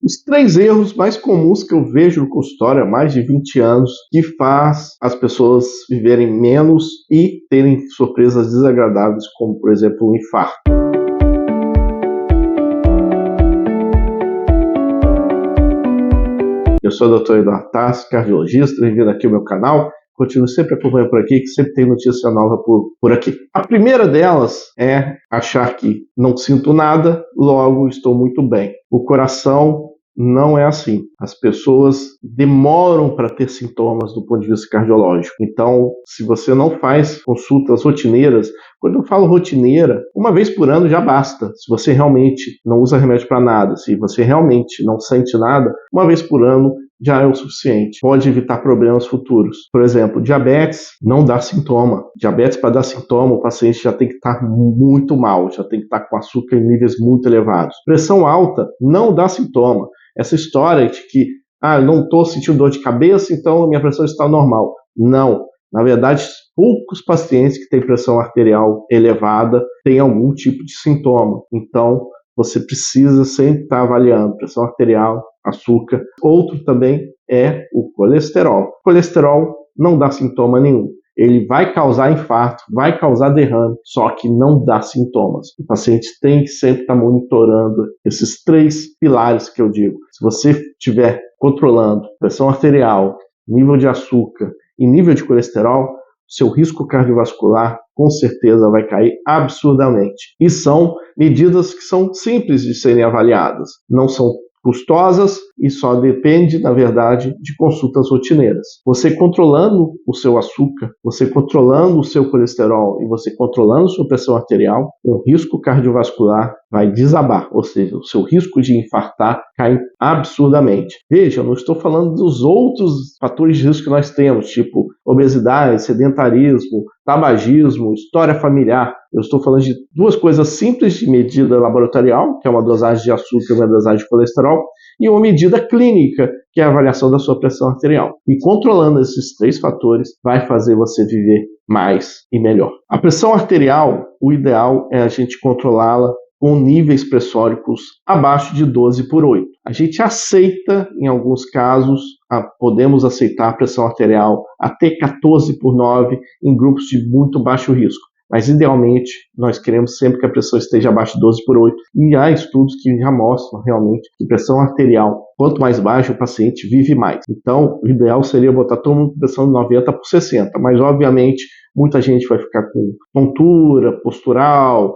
Os 3 erros mais comuns que eu vejo no consultório há mais de 20 anos que faz as pessoas viverem menos e terem surpresas desagradáveis, como, por exemplo, um infarto. Eu sou o Dr. Eduardo Tassi, cardiologista, bem-vindo aqui ao meu canal. Continuo sempre acompanhando por aqui, que sempre tem notícia nova por aqui. A primeira delas é achar que não sinto nada, logo estou muito bem. O coração não é assim. As pessoas demoram para ter sintomas do ponto de vista cardiológico. Então, se você não faz consultas rotineiras, quando eu falo rotineira, uma vez por ano já basta. Se você realmente não usa remédio para nada, se você realmente não sente nada, uma vez por ano já é o suficiente. Pode evitar problemas futuros. Por exemplo, diabetes não dá sintoma. Diabetes, para dar sintoma, o paciente já tem que estar muito mal, já tem que estar com açúcar em níveis muito elevados. Pressão alta não dá sintoma. Essa história de que eu não estou sentindo dor de cabeça, então a minha pressão está normal. Não. Na verdade, poucos pacientes que têm pressão arterial elevada têm algum tipo de sintoma. Então, você precisa sempre estar avaliando pressão arterial, açúcar. Outro também é o colesterol. O colesterol não dá sintoma nenhum. Ele vai causar infarto, vai causar derrame, só que não dá sintomas. O paciente tem que sempre estar monitorando esses 3 pilares que eu digo. Se você estiver controlando pressão arterial, nível de açúcar e nível de colesterol, seu risco cardiovascular com certeza vai cair absurdamente. E são medidas que são simples de serem avaliadas, não são custosas e só depende, na verdade, de consultas rotineiras. Você controlando o seu açúcar, você controlando o seu colesterol e você controlando sua pressão arterial, o risco cardiovascular vai desabar, ou seja, o seu risco de infartar cai absurdamente. Veja, eu não estou falando dos outros fatores de risco que nós temos, tipo obesidade, sedentarismo, tabagismo, história familiar. Eu estou falando de 2 coisas simples de medida laboratorial, que é uma dosagem de açúcar e uma dosagem de colesterol, e uma medida clínica, que é a avaliação da sua pressão arterial. E controlando esses 3 fatores, vai fazer você viver mais e melhor. A pressão arterial, o ideal é a gente controlá-la com níveis pressóricos abaixo de 12/8. A gente aceita, em alguns casos, podemos aceitar a pressão arterial até 14/9 em grupos de muito baixo risco. Mas, idealmente, nós queremos sempre que a pressão esteja abaixo de 12/8. E há estudos que já mostram realmente que pressão arterial, quanto mais baixa, o paciente vive mais. Então, o ideal seria botar todo mundo com pressão de 90/60. Mas, obviamente, muita gente vai ficar com tontura postural,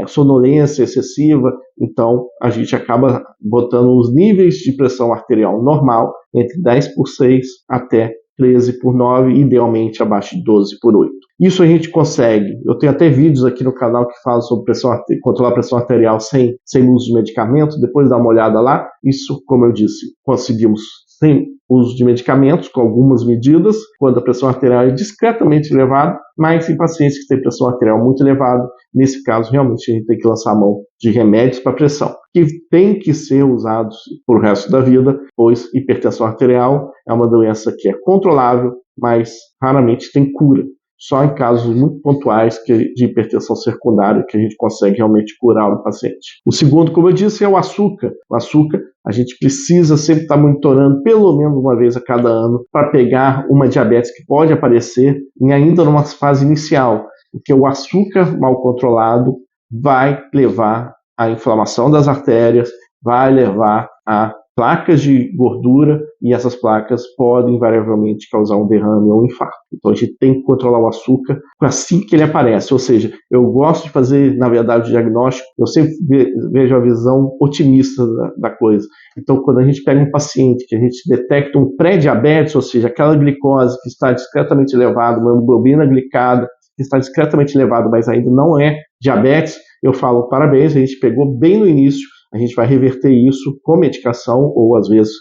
sonolência excessiva. Então, a gente acaba botando os níveis de pressão arterial normal entre 10/6 até 13/9, idealmente abaixo de 12/8. Isso a gente consegue. Eu tenho até vídeos aqui no canal que falam sobre controlar a pressão arterial sem uso de medicamento. Depois dá uma olhada lá. Isso, como eu disse, conseguimos sem uso de medicamentos, com algumas medidas, quando a pressão arterial é discretamente elevada, mas em pacientes que têm pressão arterial muito elevada, nesse caso, realmente a gente tem que lançar a mão de remédios para pressão, que tem que ser usados por o resto da vida, pois hipertensão arterial é uma doença que é controlável, mas raramente tem cura. Só em casos muito pontuais de hipertensão secundária que a gente consegue realmente curar o paciente. O segundo, como eu disse, é o açúcar. O açúcar, a gente precisa sempre estar monitorando pelo menos uma vez a cada ano para pegar uma diabetes que pode aparecer ainda numa fase inicial, porque o açúcar mal controlado vai levar à inflamação das artérias, vai levar a placas de gordura, e essas placas podem invariavelmente causar um derrame ou um infarto. Então a gente tem que controlar o açúcar assim que ele aparece, ou seja, eu gosto de fazer, na verdade, o diagnóstico, eu sempre vejo a visão otimista da coisa. Então, quando a gente pega um paciente que a gente detecta um pré-diabetes, ou seja, aquela glicose que está discretamente elevada, uma hemoglobina glicada que está discretamente elevada, mas ainda não é diabetes, eu falo parabéns, a gente pegou bem no início. A gente vai reverter isso com medicação ou, às vezes,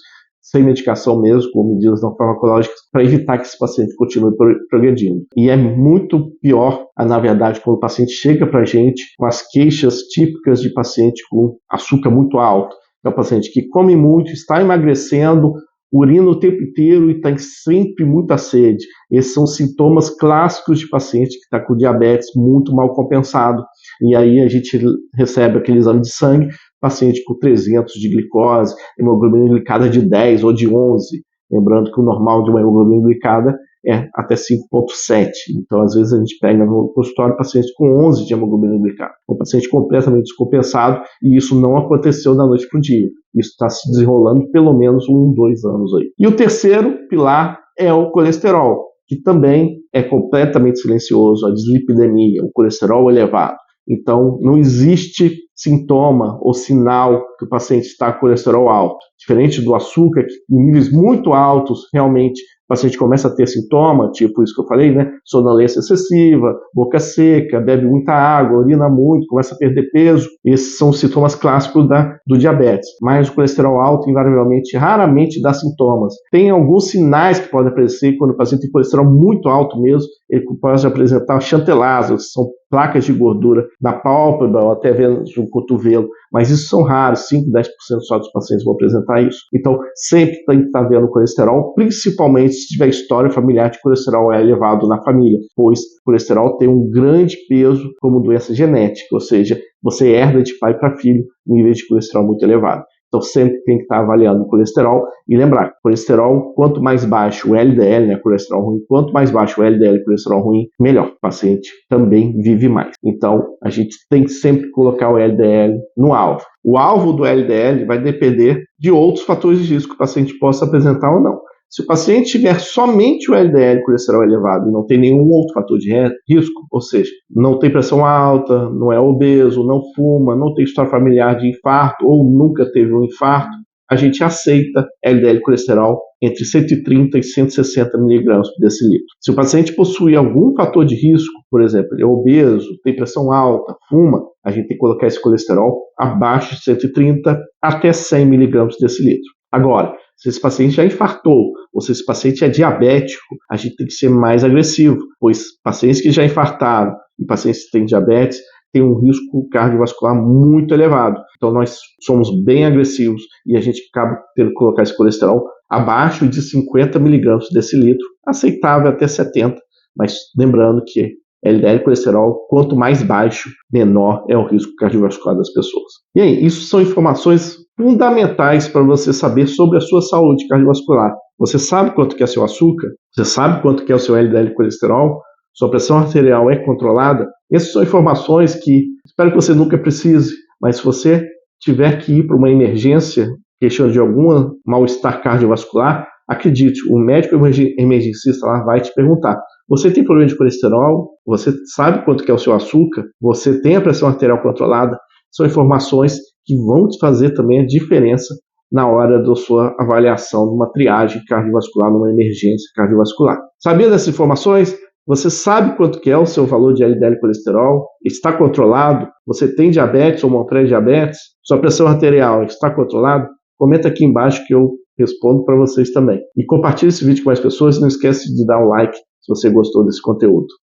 sem medicação mesmo, com medidas não farmacológicas, para evitar que esse paciente continue progredindo. E é muito pior, na verdade, quando o paciente chega para a gente com as queixas típicas de paciente com açúcar muito alto. É o paciente que come muito, está emagrecendo, urina o tempo inteiro e tem sempre muita sede. Esses são sintomas clássicos de paciente que está com diabetes muito mal compensado. E aí a gente recebe aquele exame de sangue paciente com 300 de glicose, hemoglobina glicada de 10 ou de 11. Lembrando que o normal de uma hemoglobina glicada é até 5,7. Então, às vezes, a gente pega no consultório pacientes com 11 de hemoglobina glicada. Um paciente completamente descompensado, e isso não aconteceu da noite para o dia. Isso está se desenrolando pelo menos 1, 2 anos aí. E o terceiro pilar é o colesterol, que também é completamente silencioso, a dislipidemia, o colesterol elevado. Então, não existe sintoma ou sinal que o paciente está com colesterol alto. Diferente do açúcar, que em níveis muito altos, realmente, o paciente começa a ter sintoma, tipo isso que eu falei, né? Sonolência excessiva, boca seca, bebe muita água, urina muito, começa a perder peso. Esses são os sintomas clássicos do diabetes. Mas o colesterol alto, invariavelmente, raramente dá sintomas. Tem alguns sinais que podem aparecer quando o paciente tem colesterol muito alto mesmo. Ele pode apresentar chantelasas, que são placas de gordura na pálpebra ou até no cotovelo, mas isso são raros, 5, 10% só dos pacientes vão apresentar isso. Então, sempre tem que estar vendo colesterol, principalmente se tiver história familiar de colesterol elevado na família, pois o colesterol tem um grande peso como doença genética, ou seja, você herda de pai para filho nível de colesterol muito elevado. Então, sempre tem que estar avaliando o colesterol e lembrar, colesterol, quanto mais baixo o LDL, né, colesterol ruim, quanto mais baixo o LDL e colesterol ruim, melhor. O paciente também vive mais. Então, a gente tem que sempre colocar o LDL no alvo. O alvo do LDL vai depender de outros fatores de risco que o paciente possa apresentar ou não. Se o paciente tiver somente o LDL colesterol elevado e não tem nenhum outro fator de risco, ou seja, não tem pressão alta, não é obeso, não fuma, não tem história familiar de infarto ou nunca teve um infarto, a gente aceita LDL colesterol entre 130 e 160 miligramas por decilitro. Se o paciente possui algum fator de risco, por exemplo, ele é obeso, tem pressão alta, fuma, a gente tem que colocar esse colesterol abaixo de 130 até 100 miligramas por decilitro. Agora, se esse paciente já infartou ou se esse paciente é diabético, a gente tem que ser mais agressivo, pois pacientes que já infartaram e pacientes que têm diabetes têm um risco cardiovascular muito elevado. Então, nós somos bem agressivos e a gente acaba tendo que colocar esse colesterol abaixo de 50 miligramas por decilitro, aceitável até 70, mas lembrando que LDL colesterol, quanto mais baixo, menor é o risco cardiovascular das pessoas. E aí, isso são informações fundamentais para você saber sobre a sua saúde cardiovascular. Você sabe quanto que é seu açúcar? Você sabe quanto que é o seu LDL colesterol? Sua pressão arterial é controlada? Essas são informações que espero que você nunca precise, mas se você tiver que ir para uma emergência, questão de algum mal-estar cardiovascular, acredite, o médico emergencista lá vai te perguntar: você tem problema de colesterol? Você sabe quanto que é o seu açúcar? Você tem a pressão arterial controlada? São informações que vão te fazer também a diferença na hora da sua avaliação numa triagem cardiovascular, numa emergência cardiovascular. Sabia dessas informações? Você sabe quanto que é o seu valor de LDL colesterol? Está controlado? Você tem diabetes ou uma pré-diabetes? Sua pressão arterial está controlada? Comenta aqui embaixo que eu respondo para vocês também. E compartilhe esse vídeo com mais pessoas e não esquece de dar um like se você gostou desse conteúdo.